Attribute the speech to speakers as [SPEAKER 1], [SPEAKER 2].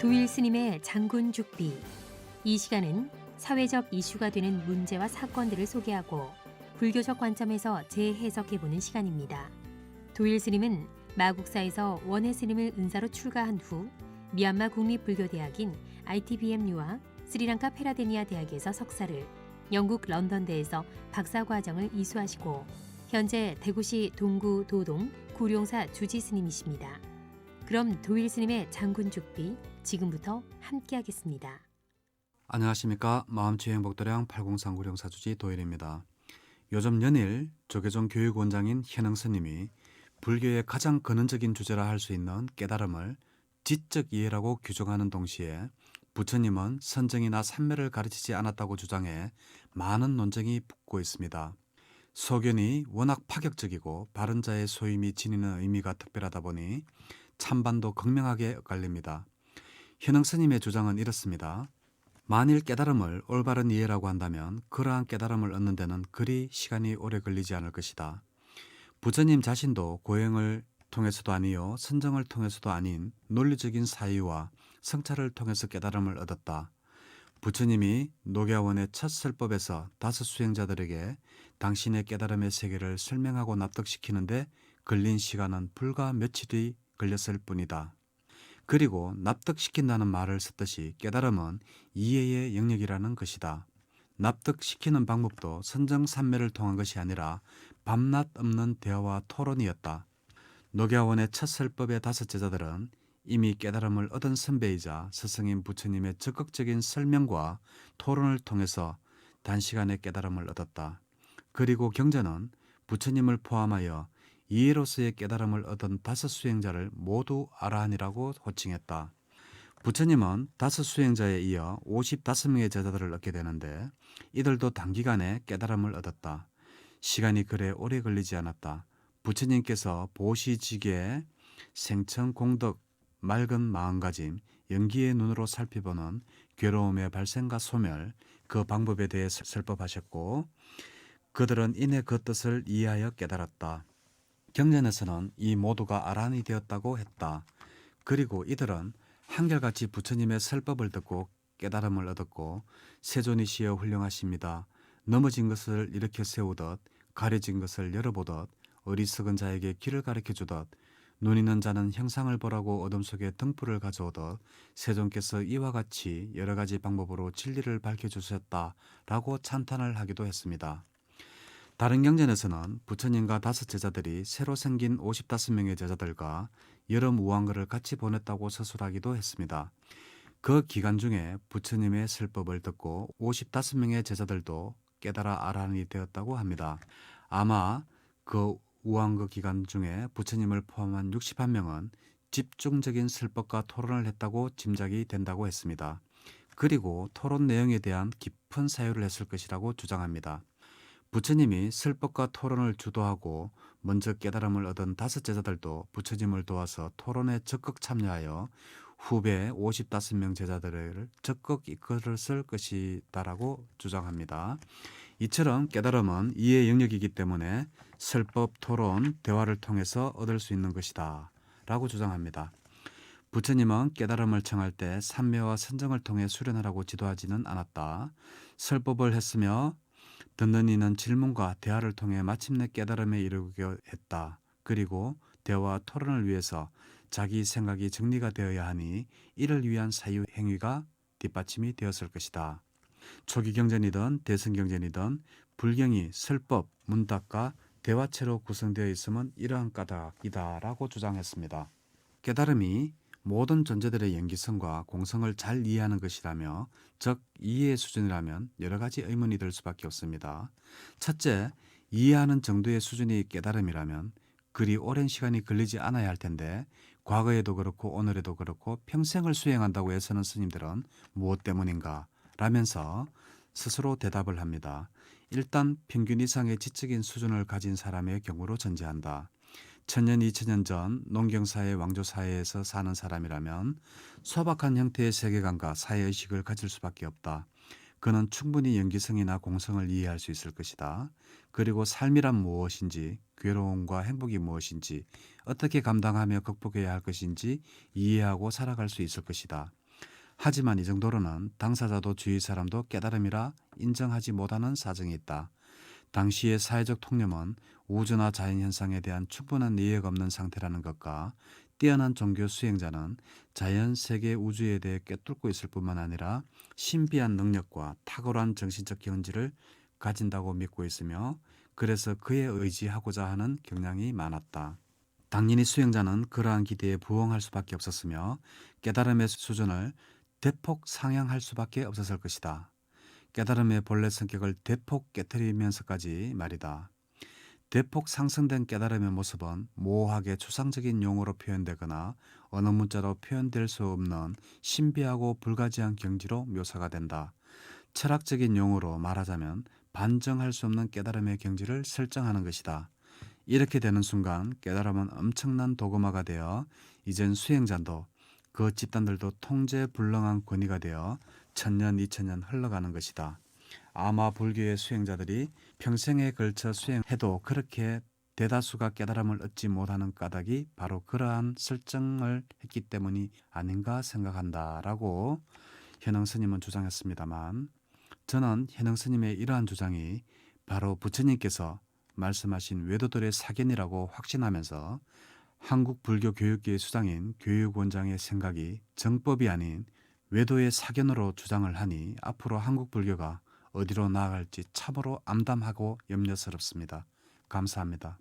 [SPEAKER 1] 도일 스님의 장군 죽비. 이 시간은 사회적 이슈가 되는 문제와 사건들을 소개하고 불교적 관점에서 재해석해보는 시간입니다. 도일 스님은 마국사에서 원해 스님을 은사로 출가한 후 미얀마 국립불교대학인 ITBMU와 스리랑카 페라데니아 대학에서 석사를, 영국 런던대에서 박사과정을 이수하시고 현재 대구시 동구 도동 구룡사 주지 스님이십니다. 그럼 도일 스님의 장군 죽비 지금부터 함께하겠습니다.
[SPEAKER 2] 안녕하십니까. 마음치유행복도량 803 구룡사주지 도일입니다. 요즘 연일 조계종 교육원장인 현흥 스님이 불교의 가장 근원적인 주제라 할 수 있는 깨달음을 지적 이해라고 규정하는 동시에 부처님은 선정이나 삼매를 가르치지 않았다고 주장해 많은 논쟁이 붙고 있습니다. 소견이 워낙 파격적이고 바른 자의 소임이 지니는 의미가 특별하다 보니 찬반도 극명하게 엇갈립니다. 현흥 스님의 주장은 이렇습니다. 만일 깨달음을 올바른 이해라고 한다면 그러한 깨달음을 얻는 데는 그리 시간이 오래 걸리지 않을 것이다. 부처님 자신도 고행을 통해서도 아니요 선정을 통해서도 아닌 논리적인 사유와 성찰을 통해서 깨달음을 얻었다. 부처님이 녹야원의 첫 설법에서 다섯 수행자들에게 당신의 깨달음의 세계를 설명하고 납득시키는데 걸린 시간은 불과 며칠이 걸렸을 뿐이다. 그리고 납득시킨다는 말을 썼듯이 깨달음은 이해의 영역이라는 것이다. 납득시키는 방법도 선정삼매를 통한 것이 아니라 밤낮 없는 대화와 토론이었다. 녹야원의 첫 설법의 다섯 제자들은 이미 깨달음을 얻은 선배이자 스승인 부처님의 적극적인 설명과 토론을 통해서 단시간에 깨달음을 얻었다. 그리고 경전은 부처님을 포함하여 이해로서의 깨달음을 얻은 다섯 수행자를 모두 아라한이라고 호칭했다. 부처님은 다섯 수행자에 이어 55명의 제자들을 얻게 되는데 이들도 단기간에 깨달음을 얻었다. 시간이 그래 오래 걸리지 않았다. 부처님께서 보시지게 생천 공덕 맑은 마음가짐 연기의 눈으로 살펴보는 괴로움의 발생과 소멸 그 방법에 대해 설법하셨고 그들은 이내 그 뜻을 이해하여 깨달았다. 경전에서는 이 모두가 아란이 되었다고 했다. 그리고 이들은 한결같이 부처님의 설법을 듣고 깨달음을 얻었고 세존이시여 훌륭하십니다. 넘어진 것을 일으켜 세우듯 가려진 것을 열어보듯 어리석은 자에게 길을 가르쳐주듯 눈 있는 자는 형상을 보라고 어둠 속에 등불을 가져오듯 세존께서 이와 같이 여러 가지 방법으로 진리를 밝혀주셨다라고 찬탄을 하기도 했습니다. 다른 경전에서는 부처님과 다섯 제자들이 새로 생긴 55명의 제자들과 여러 무왕거를 같이 보냈다고 서술하기도 했습니다. 그 기간 중에 부처님의 설법을 듣고 55명의 제자들도 깨달아 아란이 되었다고 합니다. 아마 그 우왕거 기간 중에 부처님을 포함한 61명은 집중적인 설법과 토론을 했다고 짐작이 된다고 했습니다. 그리고 토론 내용에 대한 깊은 사유를 했을 것이라고 주장합니다. 부처님이 설법과 토론을 주도하고 먼저 깨달음을 얻은 다섯 제자들도 부처님을 도와서 토론에 적극 참여하여 후배 55명 제자들을 적극 이끌었을 것이다라고 주장합니다. 이처럼 깨달음은 이해 영역이기 때문에 설법, 토론, 대화를 통해서 얻을 수 있는 것이다 라고 주장합니다. 부처님은 깨달음을 청할 때 삼매와 선정을 통해 수련하라고 지도하지는 않았다. 설법을 했으며 듣는 이는 질문과 대화를 통해 마침내 깨달음에 이르게 했다. 그리고 대화와 토론을 위해서 자기 생각이 정리가 되어야 하니 이를 위한 사유 행위가 뒷받침이 되었을 것이다. 초기 경전이든 대승경전이든 불경이 설법, 문답과 대화체로 구성되어 있음은 이러한 까닭이다라고 주장했습니다. 깨달음이 모든 존재들의 연기성과 공성을 잘 이해하는 것이라며 즉 이해의 수준이라면 여러 가지 의문이 들 수밖에 없습니다. 첫째, 이해하는 정도의 수준이 깨달음이라면 그리 오랜 시간이 걸리지 않아야 할 텐데 과거에도 그렇고 오늘에도 그렇고 평생을 수행한다고 애쓰는 스님들은 무엇 때문인가 라면서 스스로 대답을 합니다. 일단 평균 이상의 지적인 수준을 가진 사람의 경우로 전제한다. 1000년, 2000년 전 농경사회, 왕조사회에서 사는 사람이라면 소박한 형태의 세계관과 사회의식을 가질 수밖에 없다. 그는 충분히 연기성이나 공성을 이해할 수 있을 것이다. 그리고 삶이란 무엇인지, 괴로움과 행복이 무엇인지, 어떻게 감당하며 극복해야 할 것인지 이해하고 살아갈 수 있을 것이다. 하지만 이 정도로는 당사자도 주위 사람도 깨달음이라 인정하지 못하는 사정이 있다. 당시의 사회적 통념은 우주나 자연현상에 대한 충분한 이해가 없는 상태라는 것과 뛰어난 종교 수행자는 자연, 세계, 우주에 대해 꿰뚫고 있을 뿐만 아니라 신비한 능력과 탁월한 정신적 견지를 가진다고 믿고 있으며 그래서 그에 의지하고자 하는 경향이 많았다. 당연히 수행자는 그러한 기대에 부응할 수밖에 없었으며 깨달음의 수준을 대폭 상향할 수밖에 없었을 것이다. 깨달음의 본래 성격을 대폭 깨뜨리면서까지 말이다. 대폭 상승된 깨달음의 모습은 모호하게 추상적인 용어로 표현되거나 언어 문자로 표현될 수 없는 신비하고 불가지한 경지로 묘사가 된다. 철학적인 용어로 말하자면 반정할 수 없는 깨달음의 경지를 설정하는 것이다. 이렇게 되는 순간 깨달음은 엄청난 도구마가 되어 이젠 수행자도 그 집단들도 통제불능한 권위가 되어 1000년, 2000년 흘러가는 것이다. 아마 불교의 수행자들이 평생에 걸쳐 수행해도 그렇게 대다수가 깨달음을 얻지 못하는 까닭이 바로 그러한 설정을 했기 때문이 아닌가 생각한다라고 현흥 스님은 주장했습니다만 저는 현흥 스님의 이러한 주장이 바로 부처님께서 말씀하신 외도들의 사견이라고 확신하면서 한국 불교 교육계의 수장인 교육원장의 생각이 정법이 아닌 외도의 사견으로 주장을 하니 앞으로 한국 불교가 어디로 나아갈지 참으로 암담하고 염려스럽습니다. 감사합니다.